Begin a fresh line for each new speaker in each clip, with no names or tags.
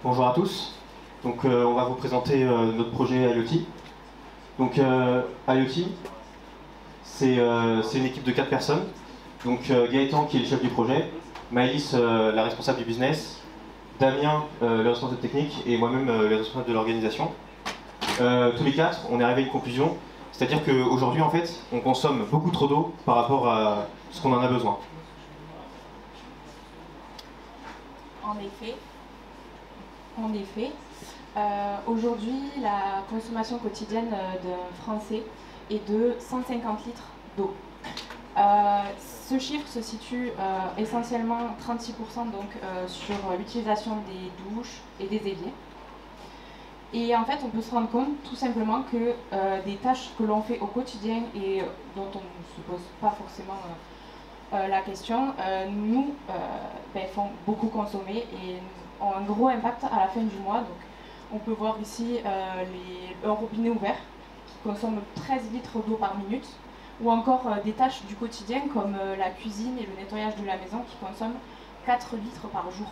Bonjour à tous. Donc, on va vous présenter notre projet IoT. Donc, IoT, c'est une équipe de 4 personnes. Donc, Gaëtan qui est le chef du projet, Maëlys la responsable du business, Damien le responsable technique et moi-même le responsable de l'organisation. Tous les 4, on est arrivé à une conclusion, c'est-à-dire qu'aujourd'hui, en fait, on consomme beaucoup trop d'eau par rapport à ce qu'on en a besoin.
En effet, aujourd'hui, la consommation quotidienne d'un Français est de 150 litres d'eau. Ce chiffre se situe essentiellement 36% donc, sur l'utilisation des douches et des éviers. Et en fait, on peut se rendre compte tout simplement que des tâches que l'on fait au quotidien et dont on ne se pose pas forcément la question, font beaucoup consommer et ont un gros impact à la fin du mois. Donc, on peut voir ici un robinet ouvert qui consomme 13 litres d'eau par minute, ou encore des tâches du quotidien comme la cuisine et le nettoyage de la maison qui consomment 4 litres par jour.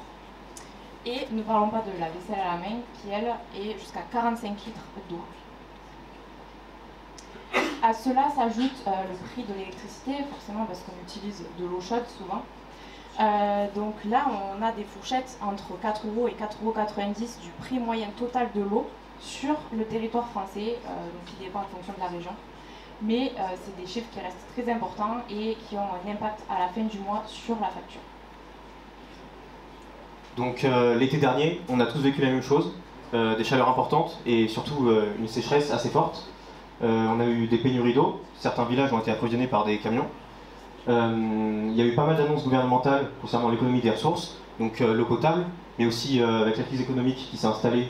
Et ne parlons pas de la vaisselle à la main qui, elle, est jusqu'à 45 litres d'eau. À cela s'ajoute le prix de l'électricité, forcément parce qu'on utilise de l'eau chaude souvent. Donc là, on a des fourchettes entre 4 € et 4,90 € du prix moyen total de l'eau sur le territoire français, donc qui dépend en fonction de la région. Mais c'est des chiffres qui restent très importants et qui ont un impact à la fin du mois sur la facture.
Donc l'été dernier, on a tous vécu la même chose, des chaleurs importantes et surtout une sécheresse assez forte. On a eu des pénuries d'eau, certains villages ont été approvisionnés par des camions. Il y a eu pas mal d'annonces gouvernementales concernant l'économie des ressources, donc l'eau potable, mais aussi avec la crise économique qui s'est installée,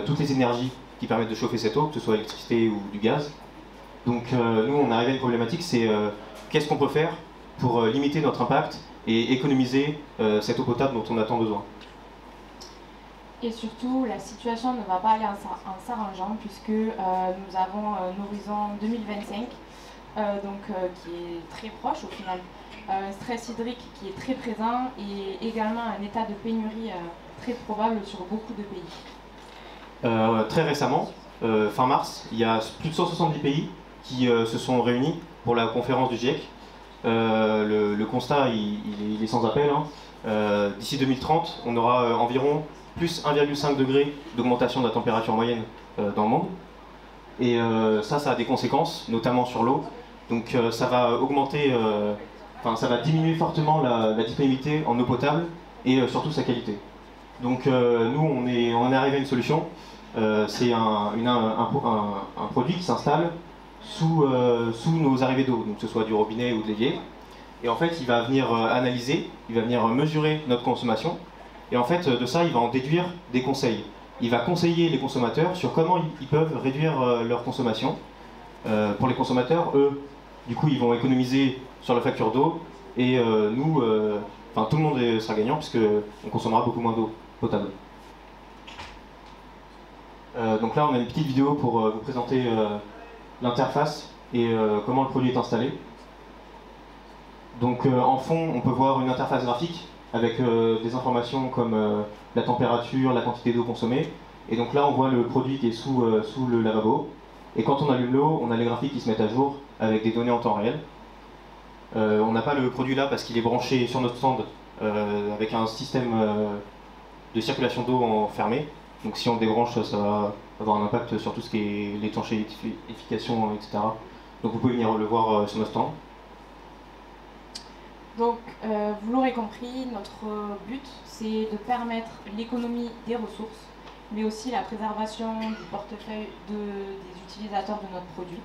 toutes les énergies qui permettent de chauffer cette eau, que ce soit l'électricité ou du gaz. Donc nous, on est arrivé à une problématique, c'est qu'est-ce qu'on peut faire pour limiter notre impact et économiser cette eau potable dont on a tant besoin.
Et surtout, la situation ne va pas aller en s'arrangeant puisque nous avons un horizon 2025 qui est très proche au final. Un stress hydrique qui est très présent et également un état de pénurie très probable sur beaucoup de pays.
Très récemment, fin mars, il y a plus de 170 pays qui se sont réunis pour la conférence du GIEC. Le constat, il est sans appel. D'ici 2030, on aura environ plus 1,5 degré d'augmentation de la température moyenne dans le monde. Et ça a des conséquences, notamment sur l'eau. Donc ça va augmenter, ça va diminuer fortement la disponibilité en eau potable et surtout sa qualité. Donc nous, on est arrivé à une solution. C'est un produit qui s'installe sous nos arrivées d'eau, donc que ce soit du robinet ou de l'évier. Et en fait, il va venir analyser, il va venir mesurer notre consommation. Et en fait, de ça, il va en déduire des conseils. Il va conseiller les consommateurs sur comment ils peuvent réduire leur consommation. Pour les consommateurs, eux, du coup, ils vont économiser sur la facture d'eau. Et nous, tout le monde sera gagnant puisqu'on consommera beaucoup moins d'eau potable. Donc là, on a une petite vidéo pour vous présenter l'interface et comment le produit est installé. Donc en fond, on peut voir une interface graphique avec des informations comme la température, la quantité d'eau consommée. Et donc là, on voit le produit qui est sous le lavabo. Et quand on allume l'eau, on a les graphiques qui se mettent à jour avec des données en temps réel. On n'a pas le produit là parce qu'il est branché sur notre stand avec un système de circulation d'eau fermé. Donc si on le débranche, ça va avoir un impact sur tout ce qui est l'étanchéification, etc. Donc vous pouvez venir le voir sur notre stand.
Donc, vous l'aurez compris, notre but, c'est de permettre l'économie des ressources, mais aussi la préservation du portefeuille des utilisateurs de notre produit.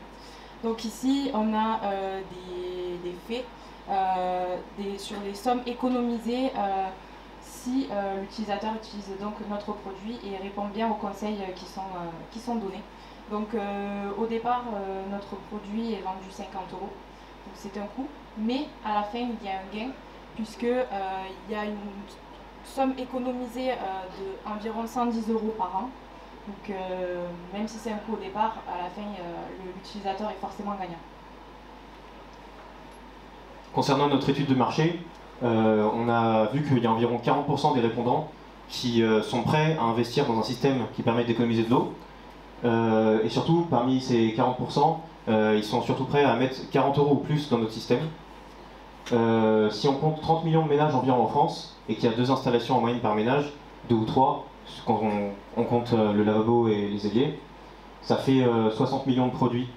Donc ici, on a des faits sur les sommes économisées si l'utilisateur utilise donc notre produit et répond bien aux conseils qui sont donnés. Donc, au départ, notre produit est vendu 50 €. Donc c'est un coût, mais à la fin il y a un gain puisqu'il y a une somme économisée d'environ 110 € par an. Donc même si c'est un coût au départ, à la fin l'utilisateur est forcément gagnant.
Concernant notre étude de marché, on a vu qu'il y a environ 40% des répondants qui sont prêts à investir dans un système qui permet d'économiser de l'eau. Et surtout, parmi ces 40%, ils sont surtout prêts à mettre 40 € ou plus dans notre système. Si on compte 30 millions de ménages environ en France, et qu'il y a 2 installations en moyenne par ménage, 2 ou 3, quand on compte le lavabo et les éviers, ça fait 60 millions de produits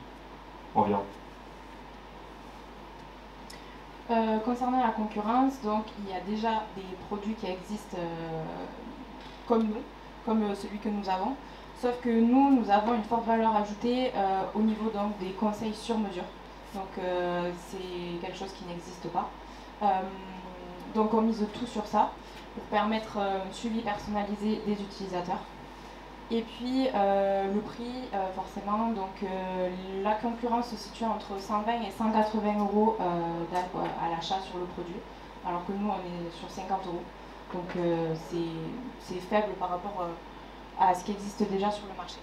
environ.
Concernant la concurrence, donc il y a déjà des produits qui existent comme nous, comme celui que nous avons, sauf que nous avons une forte valeur ajoutée au niveau donc, des conseils sur mesure. Donc c'est quelque chose qui n'existe pas. Donc on mise tout sur ça pour permettre un suivi personnalisé des utilisateurs. Et puis le prix, forcément, donc la concurrence se situe entre 120 et 180 € à l'achat sur le produit, alors que nous on est sur 50 €. Donc c'est faible par rapport à ce qui existe déjà sur le marché.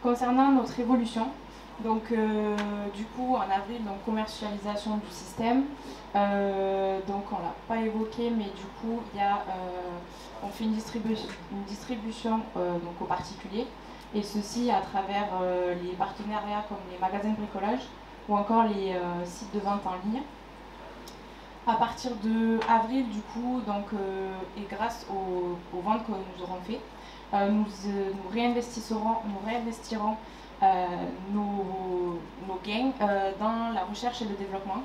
Concernant notre évolution, donc du coup en avril, donc commercialisation du système, donc on l'a pas évoqué, mais du coup il y a on fait une distribution donc aux particuliers, et ceci à travers les partenariats comme les magasins de bricolage ou encore les sites de vente en ligne. À partir de avril, du coup, donc, et grâce aux ventes que nous aurons fait, nous réinvestirons nos gains dans la recherche et le développement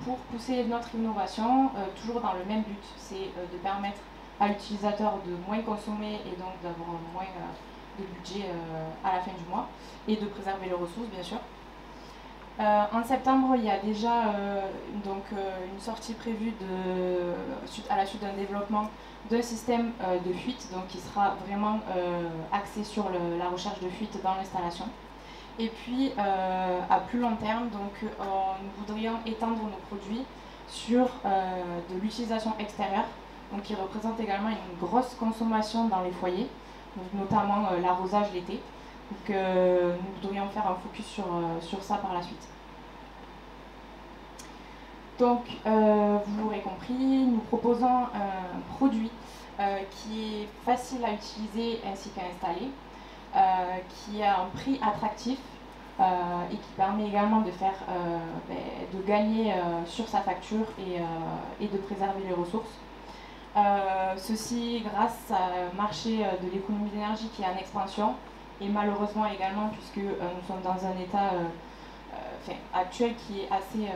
pour pousser notre innovation, toujours dans le même but, c'est de permettre à l'utilisateur de moins consommer et donc d'avoir moins de budget à la fin du mois, et de préserver les ressources bien sûr. En septembre, il y a déjà une sortie prévue à la suite d'un développement d'un système de fuite, donc qui sera vraiment axé sur la recherche de fuite dans l'installation. Et puis à plus long terme, donc, nous voudrions étendre nos produits sur de l'utilisation extérieure, donc qui représente également une grosse consommation dans les foyers, donc notamment l'arrosage l'été. Donc nous voudrions faire un focus sur ça par la suite. Donc vous l'aurez compris, nous proposons un produit qui est facile à utiliser ainsi qu'à installer, qui a un prix attractif et qui permet également de gagner sur sa facture et de préserver les ressources. Ceci grâce à un marché de l'économie d'énergie qui est en expansion, et malheureusement également puisque nous sommes dans un état actuel qui est assez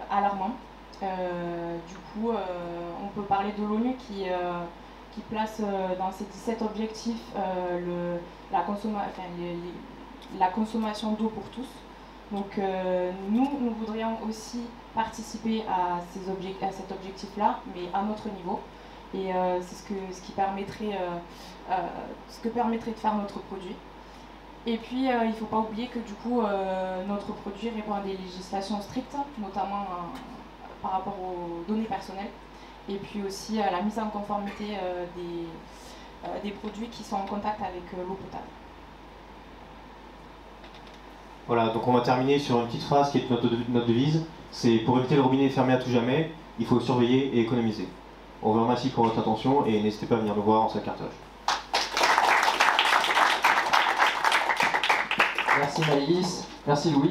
alarmant. Du coup, on peut parler de l'ONU qui place dans ses 17 objectifs la consommation d'eau pour tous. Donc nous voudrions aussi participer à cet objectif-là, mais à notre niveau. Et c'est ce que permettrait de faire notre produit. Et puis il ne faut pas oublier que du coup notre produit répond à des législations strictes, notamment par rapport aux données personnelles, et puis aussi à la mise en conformité des produits qui sont en contact avec l'eau potable.
Voilà, donc on va terminer sur une petite phrase qui est notre devise, c'est pour éviter le robinet fermé à tout jamais, il faut surveiller et économiser. On vous remercie pour votre attention et n'hésitez pas à venir nous voir en salle cartage.
Merci Maëlys, merci Louis.